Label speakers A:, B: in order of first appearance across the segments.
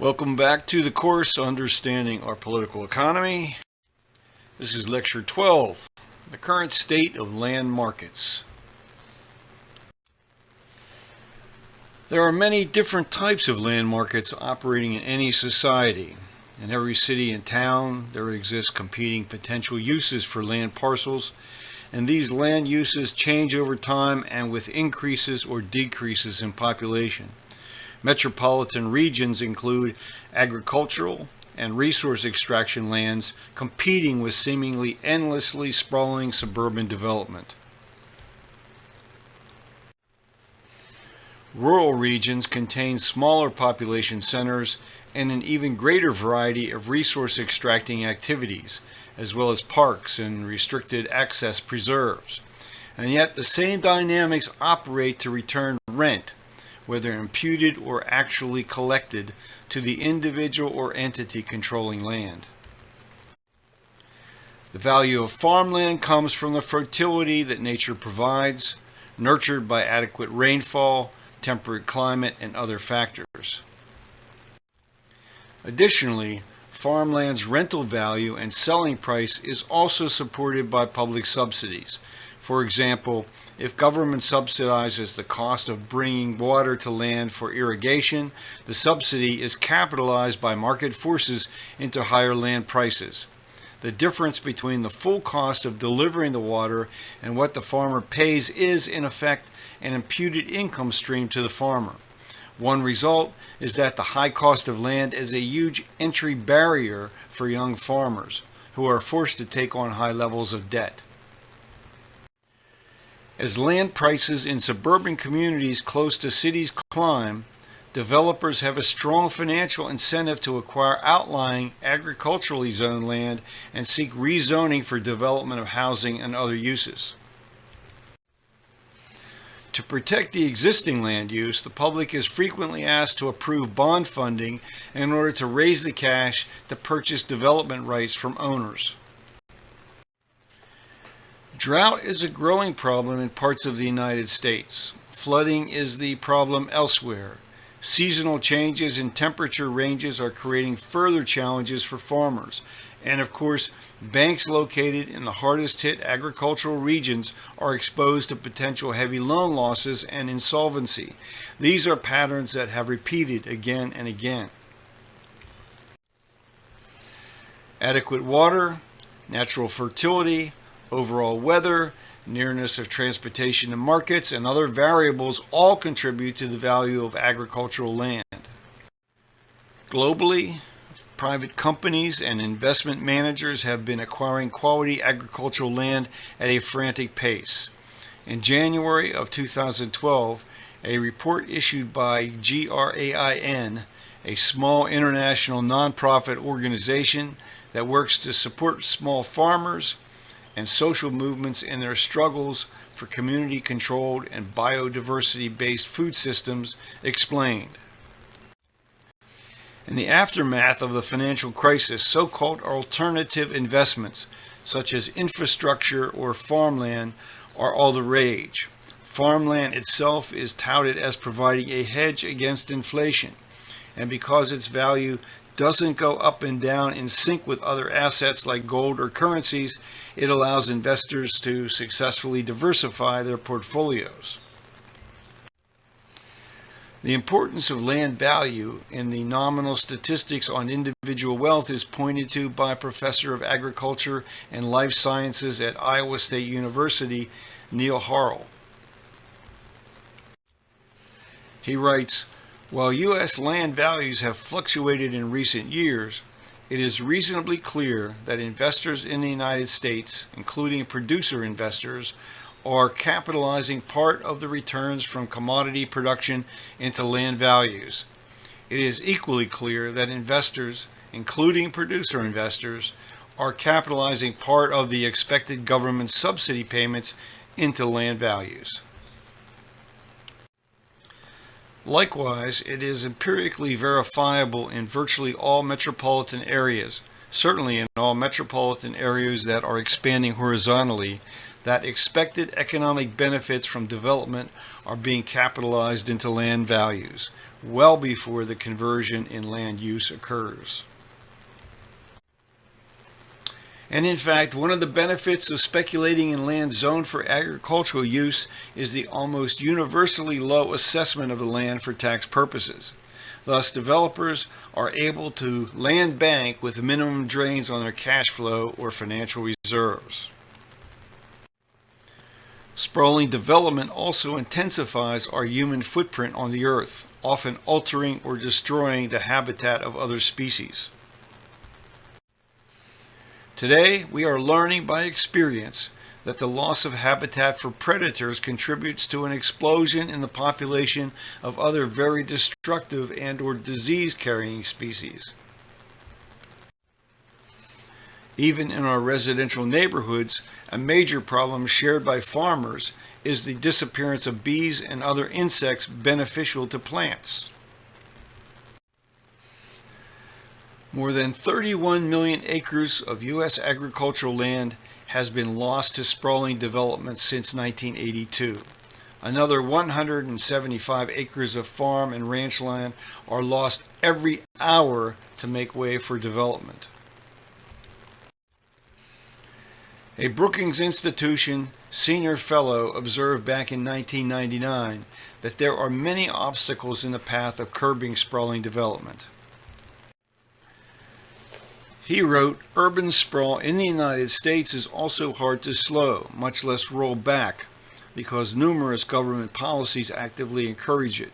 A: Welcome back to the course Understanding Our Political Economy. This is Lecture 12, The Current State of Land Markets. There are many different types of land markets operating in any society. In every city and town, there exist competing potential uses for land parcels, and these land uses change over time and with increases or decreases in population. Metropolitan regions include agricultural and resource extraction lands competing with seemingly endlessly sprawling suburban development. Rural regions contain smaller population centers and an even greater variety of resource extracting activities, as well as parks and restricted access preserves. And yet the same dynamics operate to return rent, whether imputed or actually collected, to the individual or entity controlling land. The value of farmland comes from the fertility that nature provides, nurtured by adequate rainfall, temperate climate, and other factors. Additionally, farmland's rental value and selling price is also supported by public subsidies. For example, if government subsidizes the cost of bringing water to land for irrigation, the subsidy is capitalized by market forces into higher land prices. The difference between the full cost of delivering the water and what the farmer pays is, in effect, an imputed income stream to the farmer. One result is that the high cost of land is a huge entry barrier for young farmers, who are forced to take on high levels of debt. As land prices in suburban communities close to cities climb, developers have a strong financial incentive to acquire outlying agriculturally zoned land and seek rezoning for development of housing and other uses. To protect the existing land use, the public is frequently asked to approve bond funding in order to raise the cash to purchase development rights from owners. Drought is a growing problem in parts of the United States. Flooding is the problem elsewhere. Seasonal changes in temperature ranges are creating further challenges for farmers. And of course, banks located in the hardest hit agricultural regions are exposed to potential heavy loan losses and insolvency. These are patterns that have repeated again and again. Adequate water, natural fertility, overall weather, nearness of transportation to markets, and other variables all contribute to the value of agricultural land. Globally, private companies and investment managers have been acquiring quality agricultural land at a frantic pace. In January of 2012, a report issued by GRAIN, a small international nonprofit organization that works to support small farmers and social movements in their struggles for community-controlled and biodiversity-based food systems, explained. In the aftermath of the financial crisis, so-called alternative investments, such as infrastructure or farmland, are all the rage. Farmland itself is touted as providing a hedge against inflation, and because its value doesn't go up and down in sync with other assets like gold or currencies, it allows investors to successfully diversify their portfolios. The importance of land value in the nominal statistics on individual wealth is pointed to by Professor of Agriculture and Life Sciences at Iowa State University, Neil Harrell. He writes, "While U.S. land values have fluctuated in recent years, it is reasonably clear that investors in the United States, including producer investors, are capitalizing part of the returns from commodity production into land values. It is equally clear that investors, including producer investors, are capitalizing part of the expected government subsidy payments into land values. Likewise, it is empirically verifiable in virtually all metropolitan areas, certainly in all metropolitan areas that are expanding horizontally, that expected economic benefits from development are being capitalized into land values, well before the conversion in land use occurs. And in fact, one of the benefits of speculating in land zoned for agricultural use is the almost universally low assessment of the land for tax purposes. Thus, developers are able to land bank with minimum drains on their cash flow or financial reserves. Sprawling development also intensifies our human footprint on the earth, often altering or destroying the habitat of other species. Today, we are learning by experience that the loss of habitat for predators contributes to an explosion in the population of other very destructive and/or disease-carrying species. Even in our residential neighborhoods, a major problem shared by farmers is the disappearance of bees and other insects beneficial to plants. More than 31 million acres of U.S. agricultural land has been lost to sprawling development since 1982. Another 175 acres of farm and ranch land are lost every hour to make way for development. A Brookings Institution senior fellow observed back in 1999 that there are many obstacles in the path of curbing sprawling development. He wrote, "Urban sprawl in the United States is also hard to slow, much less roll back, because numerous government policies actively encourage it.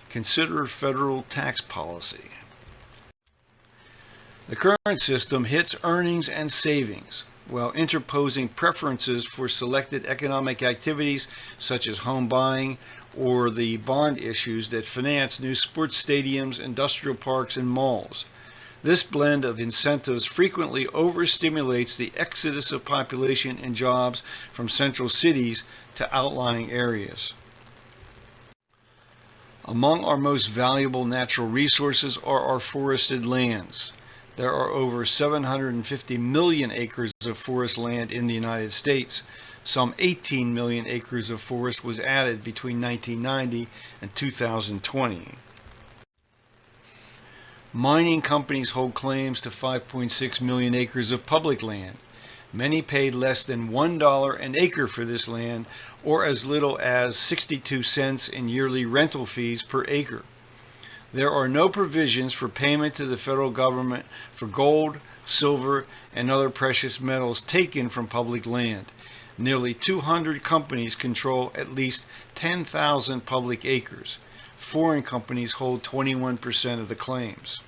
A: Consider federal tax policy." The current system hits earnings and savings, while interposing preferences for selected economic activities such as home buying or the bond issues that finance new sports stadiums, industrial parks, and malls. This blend of incentives frequently overstimulates the exodus of population and jobs from central cities to outlying areas. Among our most valuable natural resources are our forested lands. There are over 750 million acres of forest land in the United States. Some 18 million acres of forest was added between 1990 and 2020. Mining companies hold claims to 5.6 million acres of public land. Many paid less than $1 an acre for this land, or as little as 62 cents in yearly rental fees per acre. There are no provisions for payment to the federal government for gold, silver, and other precious metals taken from public land. Nearly 200 companies control at least 10,000 public acres. Foreign companies hold 21% of the claims.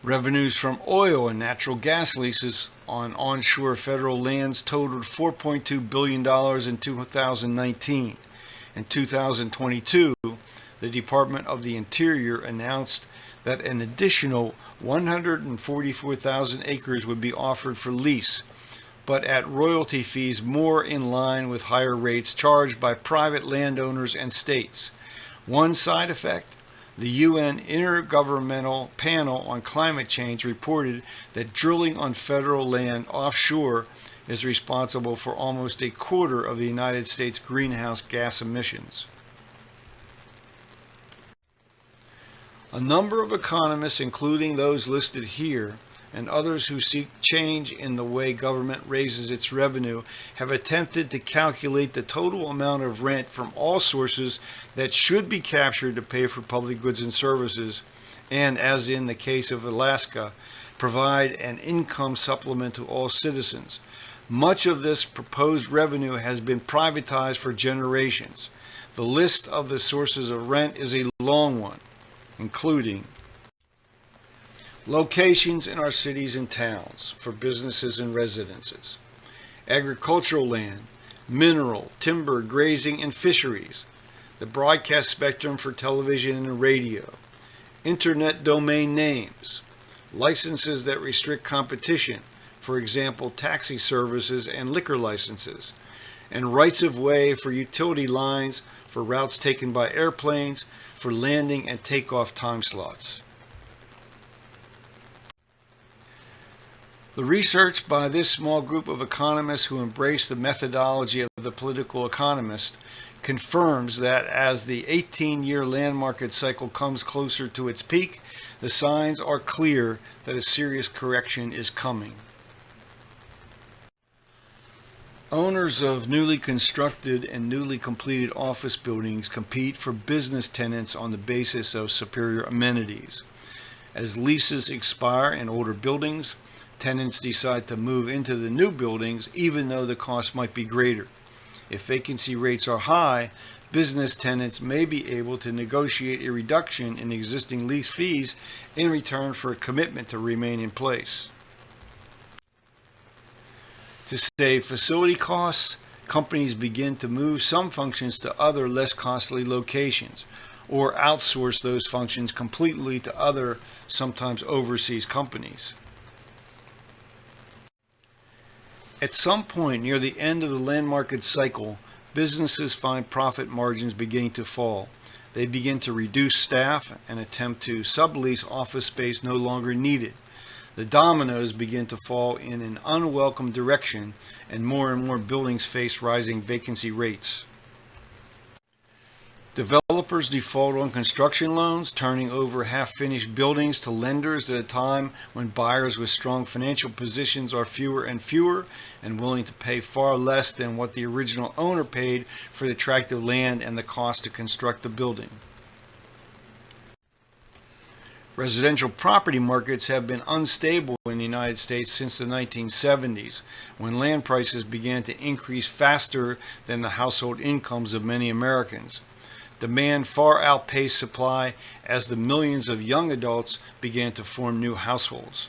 A: Revenues from oil and natural gas leases on onshore federal lands totaled $4.2 billion in 2019. In 2022, the Department of the Interior announced that an additional 144,000 acres would be offered for lease, but at royalty fees more in line with higher rates charged by private landowners and states. One side effect: the UN Intergovernmental Panel on Climate Change reported that drilling on federal land offshore is responsible for almost a quarter of the United States' greenhouse gas emissions. A number of economists, including those listed here, and others who seek change in the way government raises its revenue, have attempted to calculate the total amount of rent from all sources that should be captured to pay for public goods and services, and, as in the case of Alaska, provide an income supplement to all citizens. Much of this proposed revenue has been privatized for generations. The list of the sources of rent is a long one, including locations in our cities and towns for businesses and residences, agricultural land, mineral, timber, grazing, and fisheries, the broadcast spectrum for television and radio, internet domain names, licenses that restrict competition, for example, taxi services and liquor licenses, and rights of way for utility lines for routes taken by airplanes for landing and takeoff time slots. The research by this small group of economists who embrace the methodology of the political economist confirms that as the 18-year land market cycle comes closer to its peak, the signs are clear that a serious correction is coming. Owners of newly constructed and newly completed office buildings compete for business tenants on the basis of superior amenities. As leases expire in older buildings, tenants decide to move into the new buildings even though the cost might be greater. If vacancy rates are high, business tenants may be able to negotiate a reduction in existing lease fees in return for a commitment to remain in place. To save facility costs, companies begin to move some functions to other less costly locations, or outsource those functions completely to other, sometimes overseas companies. At some point near the end of the land market cycle, businesses find profit margins beginning to fall. They begin to reduce staff and attempt to sublease office space no longer needed. The dominoes begin to fall in an unwelcome direction, and more buildings face rising vacancy rates. Developers default on construction loans, turning over half-finished buildings to lenders at a time when buyers with strong financial positions are fewer and willing to pay far less than what the original owner paid for the tract of land and the cost to construct the building. Residential property markets have been unstable in the United States since the 1970s, when land prices began to increase faster than the household incomes of many Americans. Demand far outpaced supply as the millions of young adults began to form new households.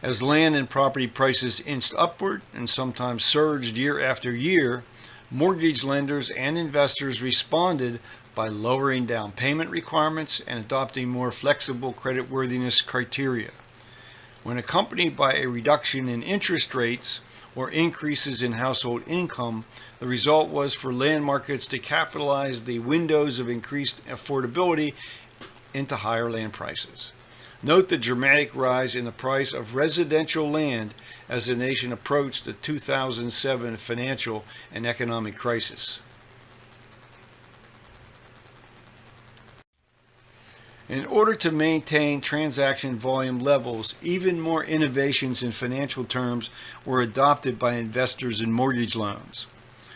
A: As land and property prices inched upward and sometimes surged year after year, mortgage lenders and investors responded by lowering down payment requirements and adopting more flexible creditworthiness criteria. When accompanied by a reduction in interest rates or increases in household income, the result was for land markets to capitalize the windows of increased affordability into higher land prices. Note the dramatic rise in the price of residential land as the nation approached the 2007 financial and economic crisis. In order to maintain transaction volume levels, even more innovations in financial terms were adopted by investors in mortgage loans.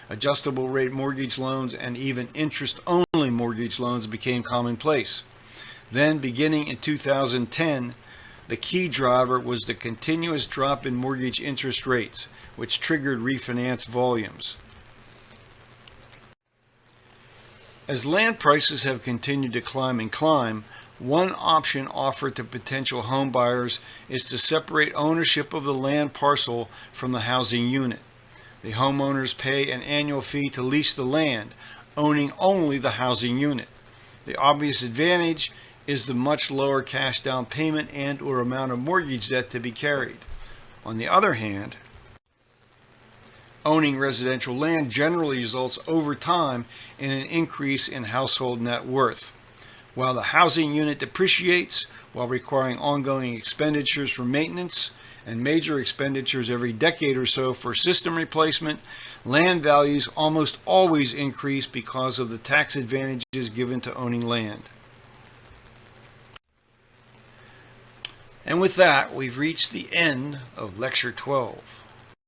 A: Adjustable rate mortgage loans and even interest-only mortgage loans became commonplace. Then, beginning in 2010, the key driver was the continuous drop in mortgage interest rates, which triggered refinance volumes. As land prices have continued to climb, one option offered to potential home buyers is to separate ownership of the land parcel from the housing unit. The homeowners pay an annual fee to lease the land, owning only the housing unit. The obvious advantage is the much lower cash down payment and/or amount of mortgage debt to be carried. On the other hand, owning residential land generally results over time in an increase in household net worth. While the housing unit depreciates, while requiring ongoing expenditures for maintenance and major expenditures every decade or so for system replacement, land values almost always increase because of the tax advantages given to owning land. And with that, we've reached the end of Lecture 12.